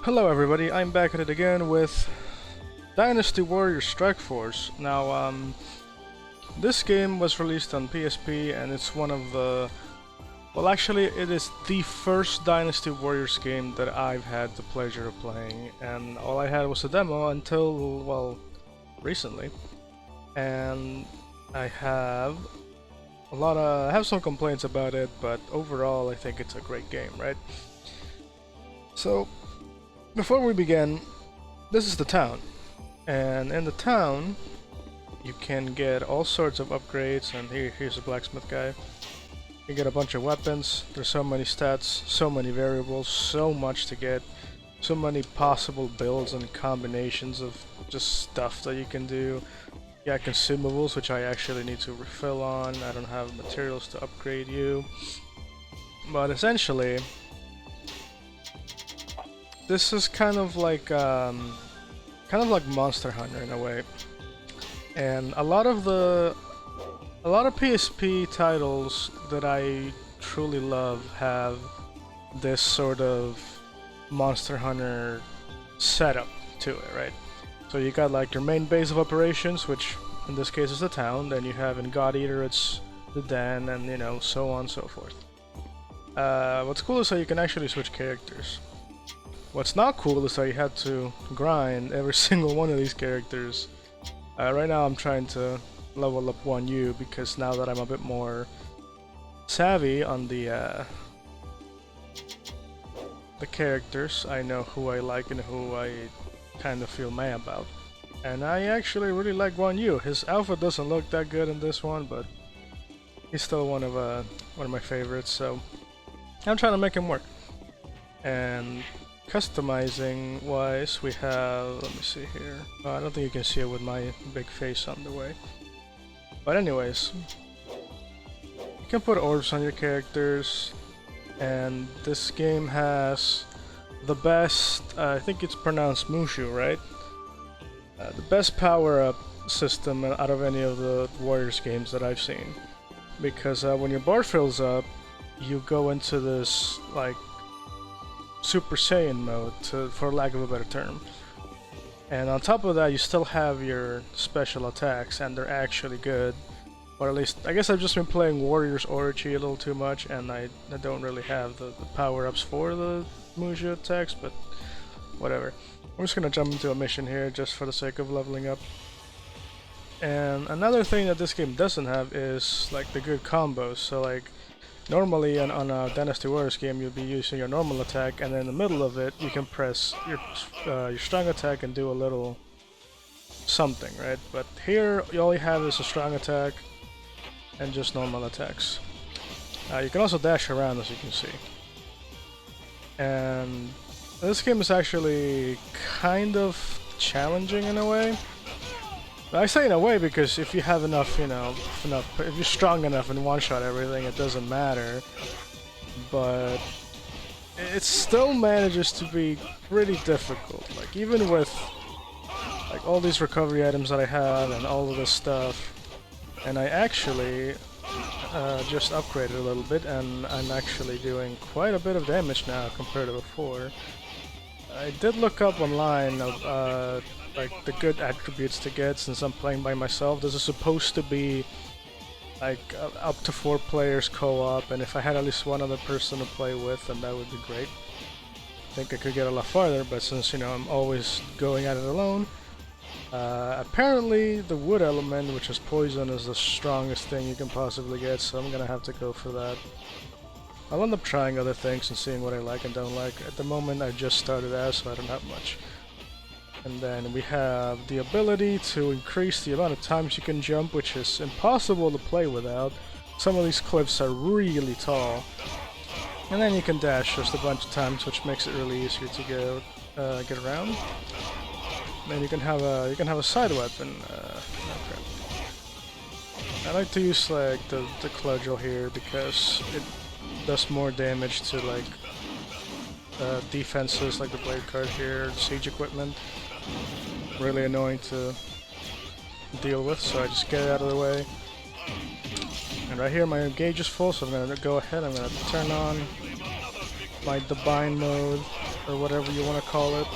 Hello everybody, I'm back at it again with Dynasty Warriors Strikeforce. Now, this game was released on PSP and it's one of the... Well, actually, it is the first Dynasty Warriors game that I've had the pleasure of playing. And all I had was a demo until, well, recently. And I have I have some complaints about it, but overall I think it's a great game, right? So, before we begin, this is the town, and in the town you can get all sorts of upgrades, and here's a blacksmith guy. You get a bunch of weapons. There's so many stats, so many variables, so much to get, so many possible builds and combinations of just stuff that you can do. Yeah, consumables, which I actually need to refill on. I don't have materials to upgrade you, but essentially this is kind of like Monster Hunter in a way, and a lot of PSP titles that I truly love have this sort of Monster Hunter setup to it, right? So you got like your main base of operations, which in this case is the town. Then you have in God Eater it's the den, and you know, so on and so forth. What's cool is how you can actually switch characters. What's not cool is how you had to grind every single one of these characters. Right now I'm trying to level up 1U because now that I'm a bit more savvy on the characters, I know who I like and who I kind of feel meh about. And I actually really like 1U. His outfit doesn't look that good in this one, but he's still one of my favorites, so I'm trying to make him work. And customizing wise, we have, let me see here. I don't think you can see it with my big face on the way. But anyways, you can put orbs on your characters, and this game has the best, I think it's pronounced Mushu, right? The best power-up system out of any of the Warriors games that I've seen. Because when your bar fills up, you go into this, like, Super Saiyan mode, for lack of a better term. And on top of that, you still have your special attacks, and they're actually good. Or at least, I guess I've just been playing Warriors Orochi a little too much, and I don't really have the power-ups for the Mushu attacks, but whatever. I'm just gonna jump into a mission here, just for the sake of leveling up. And another thing that this game doesn't have is, like, the good combos. So, like, normally on a Dynasty Warriors game, you'll be using your normal attack, and then in the middle of it, you can press your strong attack and do a little something, right? But here, all you have is a strong attack and just normal attacks. You can also dash around, as you can see. And this game is actually kind of challenging in a way. I say in a way because if you have enough, if you're strong enough and one-shot everything, it doesn't matter. But it still manages to be pretty difficult. Like, even with like all these recovery items that I have and all of this stuff, and I actually just upgraded a little bit, and I'm actually doing quite a bit of damage now compared to before. I did look up online of like the good attributes to get since I'm playing by myself. This is supposed to be like up to 4 players co-op, and if I had at least one other person to play with, then that would be great. I think I could get a lot farther, but since, you know, I'm always going at it alone, apparently the wood element, which is poison, is the strongest thing you can possibly get, so I'm gonna have to go for that. I'll end up trying other things and seeing what I like and don't like. At the moment I just started out, so I don't have much. And then we have the ability to increase the amount of times you can jump, which is impossible to play without. Some of these cliffs are really tall. And then you can dash just a bunch of times, which makes it really easier to get around. And then you can have a side weapon. Okay. I like to use like the cudgel here because it does more damage to like defenses, like the blade card here, siege equipment. Really annoying to deal with, so I just get it out of the way. And right here my gauge is full, so I'm gonna go ahead, I'm gonna turn on my divine mode, or whatever you want to call it.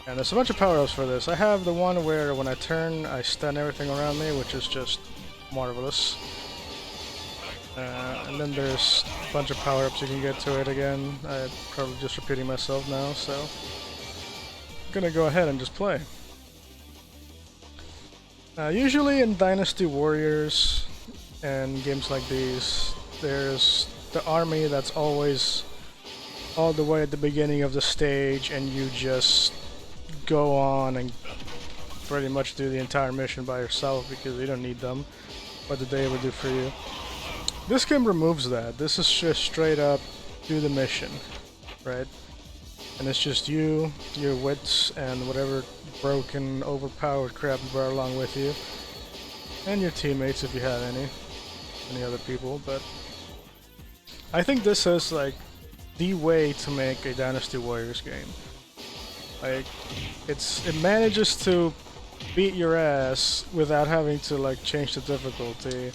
And there's a bunch of power-ups for this. I have the one where when I turn, I stun everything around me, which is just marvelous. And then there's a bunch of power-ups you can get to it again. I'm probably just repeating myself now, so I'm gonna go ahead and just play. Usually in Dynasty Warriors and games like these, there's the army that's always all the way at the beginning of the stage, and you just go on and pretty much do the entire mission by yourself because you don't need them, what the day would do for you. This game removes that. This is just straight up do the mission, right? And it's just you, your wits, and whatever broken, overpowered crap you brought along with you, and your teammates if you have any other people. But I think this is like the way to make a Dynasty Warriors game. Like, it manages to beat your ass without having to like change the difficulty,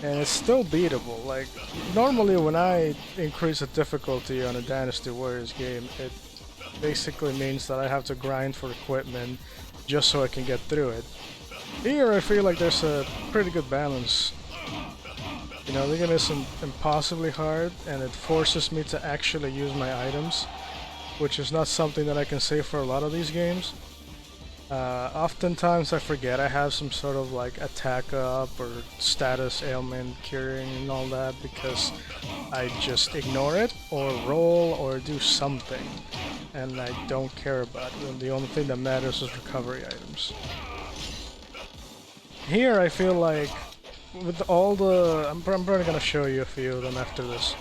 and it's still beatable. Like, normally when I increase the difficulty on a Dynasty Warriors game, it basically means that I have to grind for equipment just so I can get through it. Here I feel like there's a pretty good balance. You know, the game isn't impossibly hard, and it forces me to actually use my items, which is not something that I can say for a lot of these games. Oftentimes I forget I have some sort of like attack up or status ailment curing and all that because I just ignore it or roll or do something, and I don't care about it. And the only thing that matters is recovery items. Here I feel like with all the... I'm probably gonna show you a few of them after this,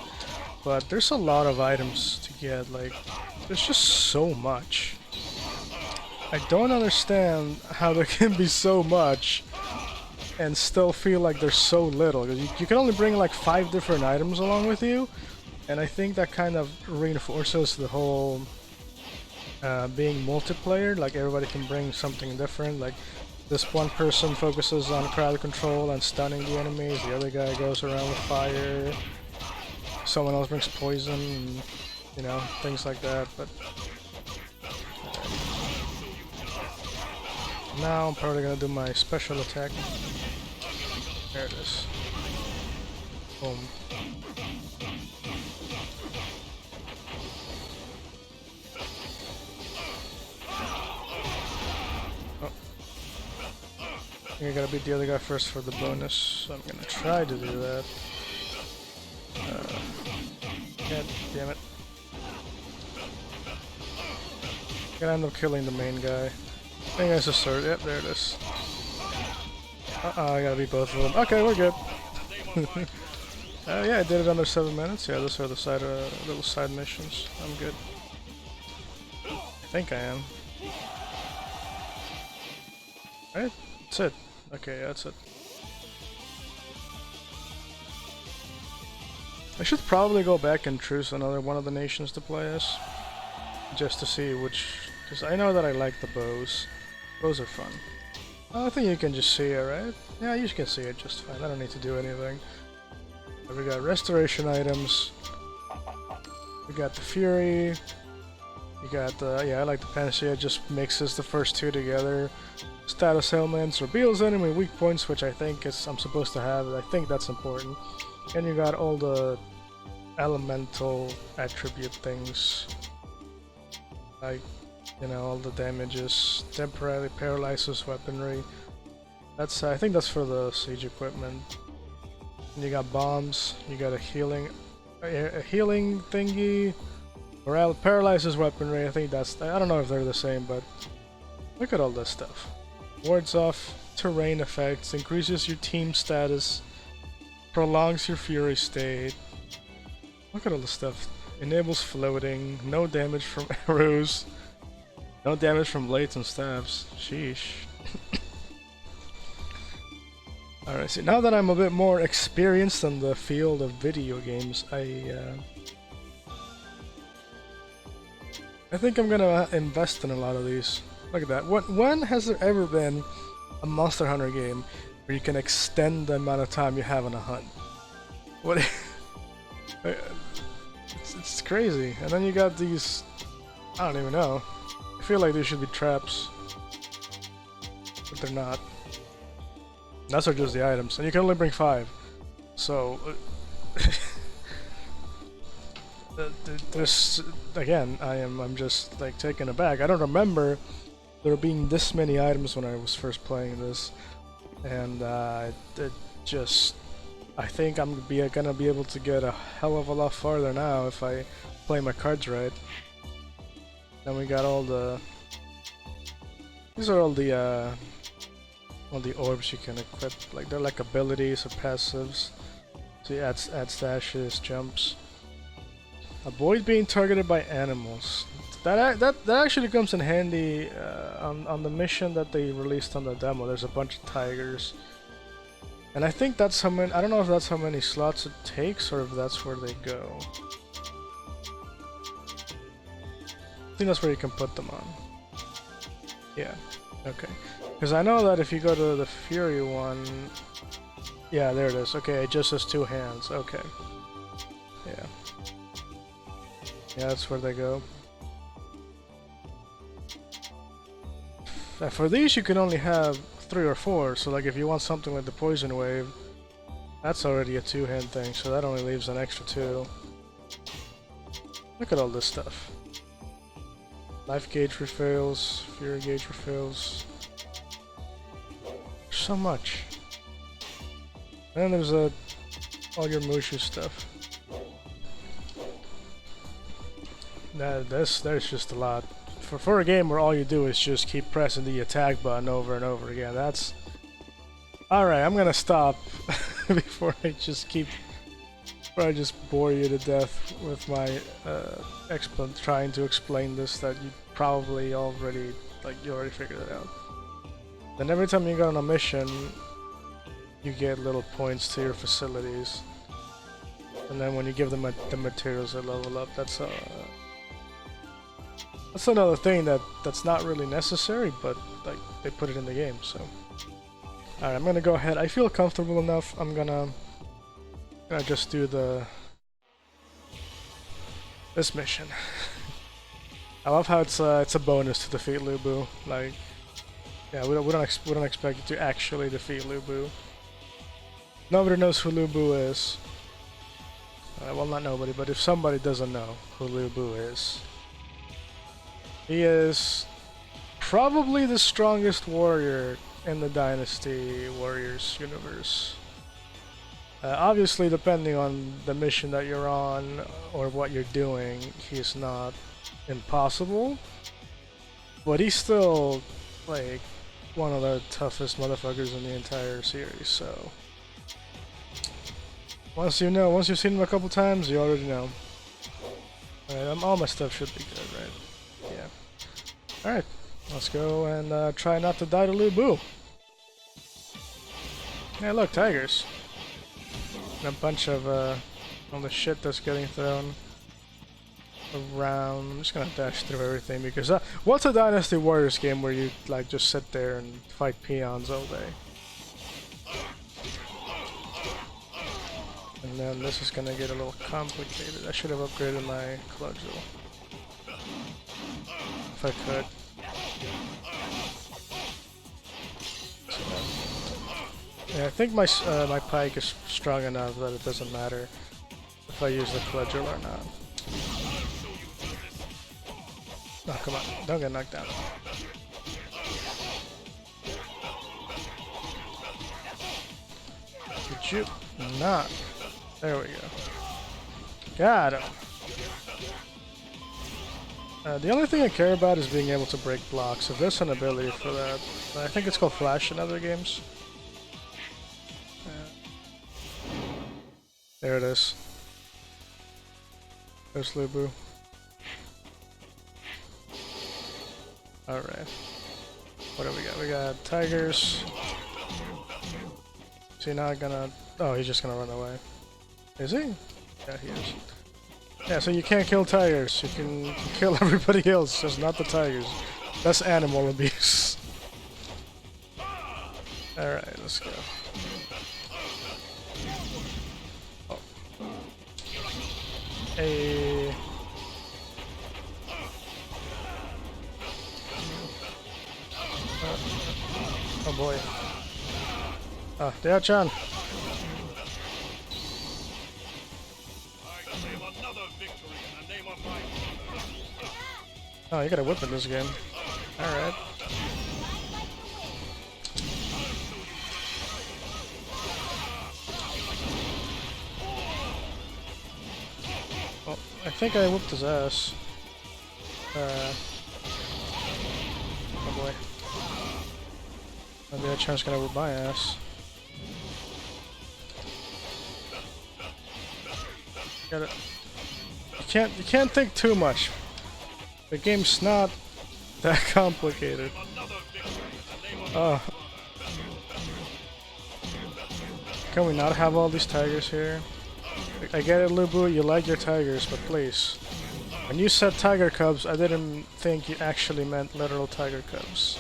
but there's a lot of items to get. Like, there's just so much. I don't understand how there can be so much and still feel like there's so little. You can only bring like 5 different items along with you, and I think that kind of reinforces the whole being multiplayer. Like, everybody can bring something different. Like, this one person focuses on crowd control and stunning the enemies, the other guy goes around with fire, someone else brings poison, and, you know, things like that. But now I'm probably gonna do my special attack. There it is. Boom. Oh. I gotta beat the other guy first for the bonus, so I'm gonna try to do that. God damn it. I'm gonna end up killing the main guy. I think that's a sword. Yep, there it is. I gotta beat both of them. Okay, we're good. Yeah, I did it under 7 minutes. Yeah, those are the side, little side missions. I'm good. I think I am. Right? That's it. Okay, yeah, that's it. I should probably go back and choose another one of the nations to play as, just to see which, because I know that I like the bows. Bows are fun. I think you can just see it, right? Yeah, you can see it just fine. I don't need to do anything. But we got restoration items. We got the Fury. You got the, yeah, I like the Panacea. It just mixes the first two together. Status ailments, reveals enemy weak points, which I think is I'm supposed to have. I think that's important. And you got all the elemental attribute things, like, you know, all the damages, temporarily paralyzes weaponry. That's I think that's for the siege equipment. And you got bombs. You got a healing thingy. Morale paralyzes weaponry. I think that's, I don't know if they're the same, but look at all this stuff. Wards off terrain effects, increases your team status, prolongs your fury state. Look at all the stuff. Enables floating, no damage from arrows, no damage from blades and staves. Sheesh. Alright, so now that I'm a bit more experienced in the field of video games, I think I'm gonna invest in a lot of these. Look at that. When has there ever been a Monster Hunter game where you can extend the amount of time you have on a hunt? What? Uh, it's crazy. And then you got these... I don't even know. I feel like they should be traps. But they're not. Those are just the items. And you can only bring 5. So... this... Again, I'm just like taken aback. I don't remember there being this many items when I was first playing this. And it just... I think I'm gonna be able to get a hell of a lot farther now if I play my cards right. Then we got all the... These are all the orbs you can equip. Like they're like abilities or passives. So you add stashes, jumps. Avoid being targeted by animals. That actually comes in handy on the mission that they released on the demo. There's a bunch of tigers. And I think that's how many... I don't know if that's how many slots it takes or if that's where they go. I think that's where you can put them on. Yeah, okay. Because I know that if you go to the Fury one... Yeah, there it is. Okay, it just has 2 hands. Okay. Yeah. Yeah, that's where they go. For these you can only have 3 or 4, so like if you want something like the Poison Wave, that's already a 2-hand thing, so that only leaves an extra 2. Look at all this stuff. Life gauge refills, Fury gauge refills. So much. And there's all your Mushu stuff. There's just a lot. For a game where all you do is just keep pressing the attack button over and over again, that's... Alright, I'm gonna stop before I just bore you to death with my trying to explain this that you probably already, you already figured it out. Then every time you go on a mission, you get little points to your facilities. And then when you give them the materials that level up, that's another thing that's not really necessary, but like they put it in the game, so. Alright, I'm gonna go ahead. I feel comfortable enough. I'm gonna just do this mission. I love how it's a bonus to defeat Lubu. Like, yeah, we don't expect you to actually defeat Lubu. Nobody knows who Lubu is. Well, not nobody, but if somebody doesn't know who Lubu is, he is probably the strongest warrior in the Dynasty Warriors universe. Obviously, depending on the mission that you're on or what you're doing, he's not impossible. But he's still, like, one of the toughest motherfuckers in the entire series, so... Once you've seen him a couple times, you already know. Alright, all my stuff should be good, right? Yeah. Alright, let's go and try not to die to Lubu. Yeah, look, tigers. And a bunch of all the shit that's getting thrown around. I'm just gonna dash through everything because what's a Dynasty Warriors game where you like just sit there and fight peons all day? And then this is gonna get a little complicated. I should have upgraded my Cudgel. If I could. Yeah, I think my pike is strong enough that it doesn't matter if I use the Cudgel or not. Oh, come on. Don't get knocked down. Did you not? There we go. Got him. The only thing I care about is being able to break blocks. If there's an ability for that, I think it's called Flash in other games. There it is. There's Lubu. Alright. What do we got? We got tigers. Is he not gonna... Oh, he's just gonna run away. Is he? Yeah, he is. Yeah, so you can't kill tigers. You can kill everybody else, just not the tigers. That's animal abuse. Alright, let's go. Oh. A. Oh boy. Ah, Dea-chan. Oh, you got a whip in this game. Alright. Well, I think I whooped his ass. Oh boy. Maybe that chance gonna whip my ass. Got it. You can't think too much. The game's not that complicated. Can we not have all these tigers here? I get it, Lubu, you like your tigers, but please. When you said tiger cubs, I didn't think you actually meant literal tiger cubs.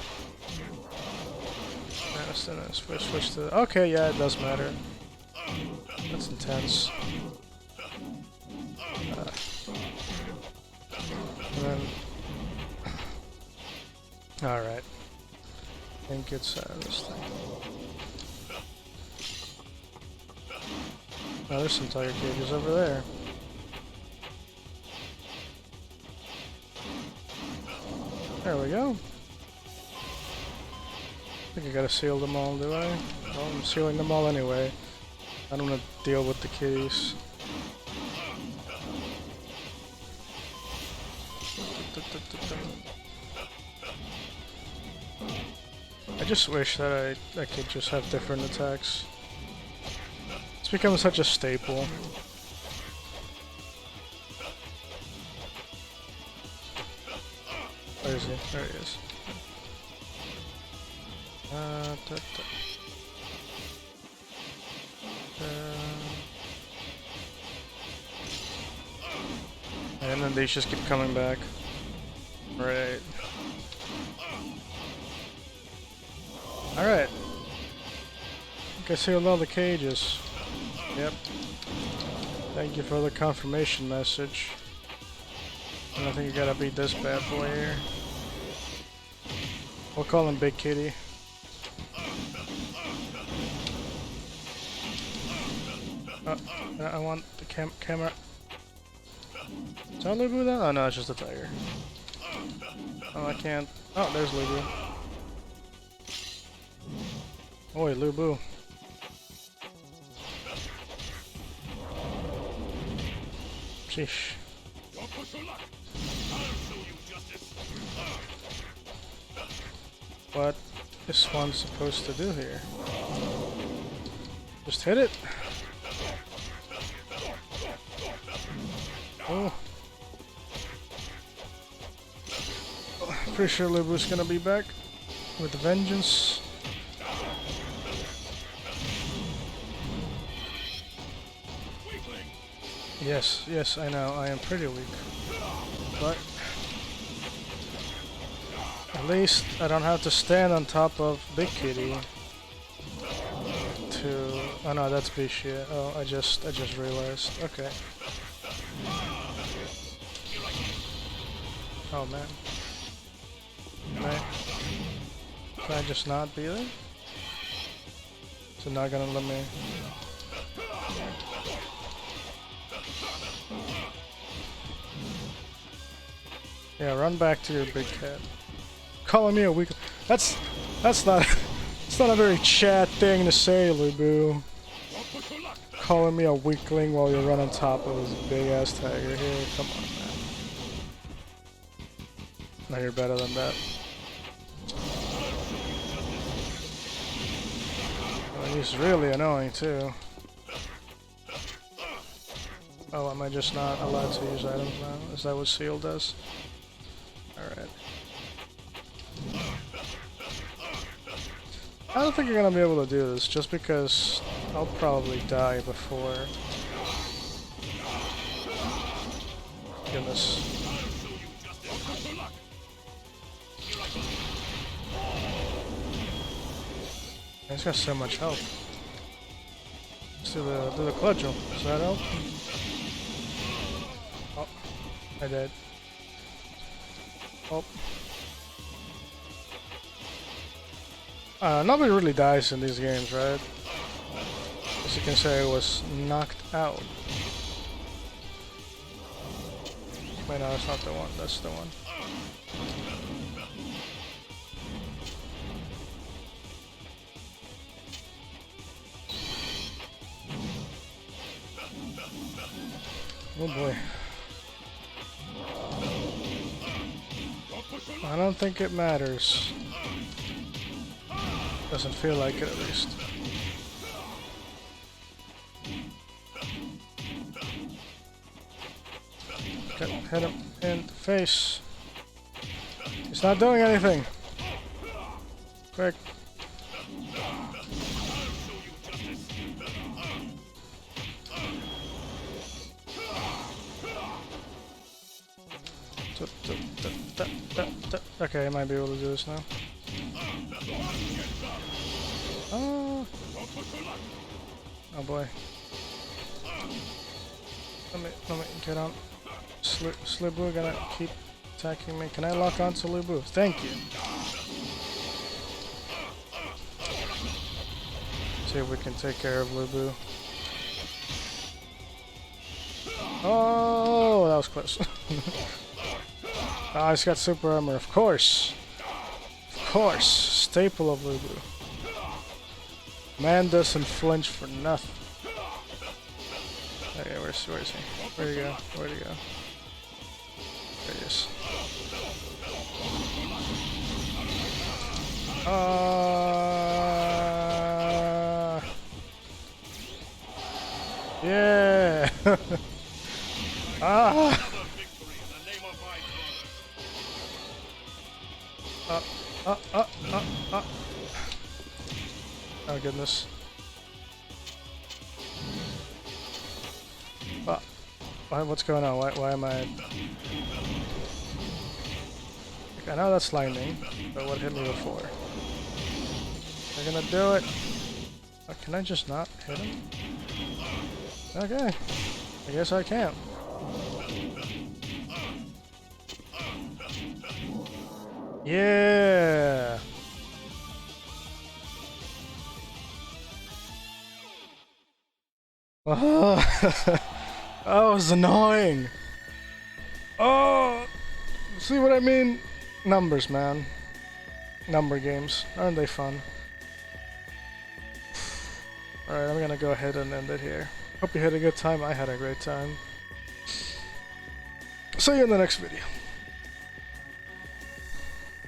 Switch to... Okay, yeah, it does matter. That's intense. And then... Alright. I think it's this thing. Oh, there's some tiger cages over there. There we go. I think I gotta seal them all, do I? Well, I'm sealing them all anyway. I don't want to deal with the kitties. I just wish that I could just have different attacks. It's become such a staple. Where is he? There he is. And then they just keep coming back. Right. Alright. I think I sealed all the cages. Yep. Thank you for the confirmation message. And I think you gotta beat this bad boy here. We'll call him Big Kitty. Oh, I want the camera. Is that Lubu though? Oh no, it's just a tiger. Oh, I can't. Oh, there's Lubu. Oi, Lubu. Sheesh. What is one supposed to do here? Just hit it? Oh. Pretty sure Lubu's gonna be back with a vengeance. Yes, yes, I know, I am pretty weak. But at least I don't have to stand on top of Big Kitty to... Oh no, that's Bishia. Oh, I just realized. Okay. Oh man. Can I just not be there? Is it not gonna let me... Yeah, run back to your big cat. Calling me a weak... That's not... It's not a very Chad thing to say, Lubu. Calling me a weakling while you run on top of this big ass tiger here. Come on, man. Now you're better than that. Oh, he's really annoying too. Oh, am I just not allowed to use items now? Is that what Seal does? Alright. I don't think you're gonna be able to do this, just because I'll probably die before. Goodness. He's got so much health. Let's do the clutch jump. Does that help? I did. Oh. Nobody really dies in these games, right? As you can say, I was knocked out. Wait, no, that's not the one. That's the one. Oh boy. I don't think it matters. Doesn't feel like it, at least. Okay, hit him in the face. He's not doing anything. Quick. Okay, I might be able to do this now. Oh, oh boy. Let me get on. Slibu gonna keep attacking me. Can I lock on to Lubu? Thank you. See if we can take care of Lubu. Oh, that was close. Ah, he's got super armor, of course. Of course. Staple of Lubu. Man doesn't flinch for nothing. Okay, where is he? Where'd he go? Where'd he go? There he is. Yeah! Ah! Oh goodness. What's going on? Why am I... I know that's lightning, but what hit me before? They're gonna do it! Oh, can I just not hit him? Okay. I guess I can't. Yeah! Oh, that was annoying. Oh, see what I mean? Numbers, man. Number games. Aren't they fun? Alright, I'm gonna go ahead and end it here. Hope you had a good time. I had a great time. See you in the next video.